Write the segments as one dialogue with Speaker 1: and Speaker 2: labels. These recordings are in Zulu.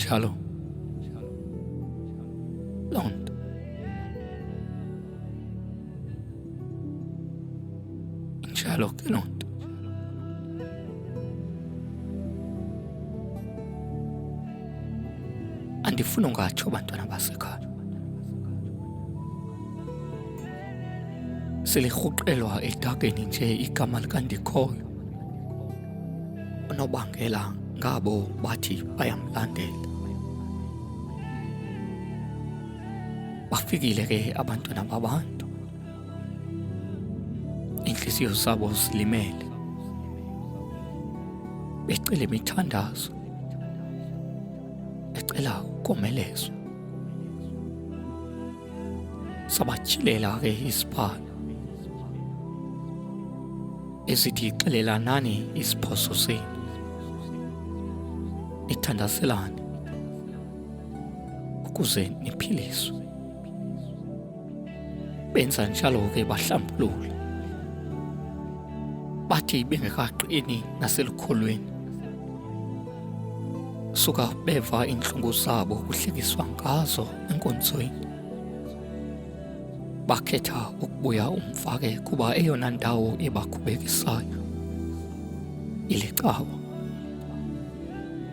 Speaker 1: njalo loo nto. Injalo ke loo nto. Andifuna ungatsho bantwana basekhaya. Selirhuqelwa edakeni nje igama likandikhoyo. Unobangela ngabo bathi bayamlandela. Bafikile ke abantwana babantu. Inhliziyo zabo zilimele. Becela imithandazo. Becela ukomelezwa. Sabatshilela ke isibhalo esithi xelelanani isiphoso senu, nithandazelane ukuze niphiliswe. Benza njalo ke bahlambulula. Bathi bengekaqini naselukholweni, suka beva inhlungu zabo kuhlekiswa ngazo enkonzweni, bakhetha ukubuya umva ke kuba eyona ndawo ebakhubekisayo ilicawa.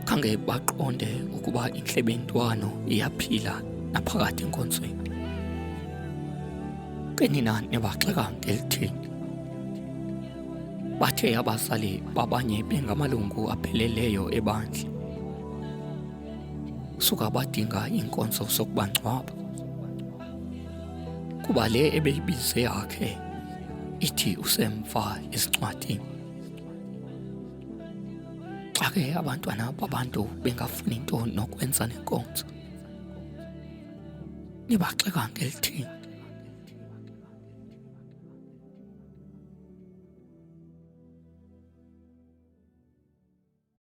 Speaker 1: Khange baqonde ukuba inhlebentwano iyaphila naphakathi enkonzweni. Kenina Nibagxeka ngelithini. Bathe abazali babanye bengamalungu apheleleyo ebandla, suka badinga inkonzo zokubangcwaba, kuba le ebeyibize yakhe ithi usemva esincwadini. Xa ke abantwana babantu bengafuni nto nokwenza nenkonzo, Nibagxeka ngelithini.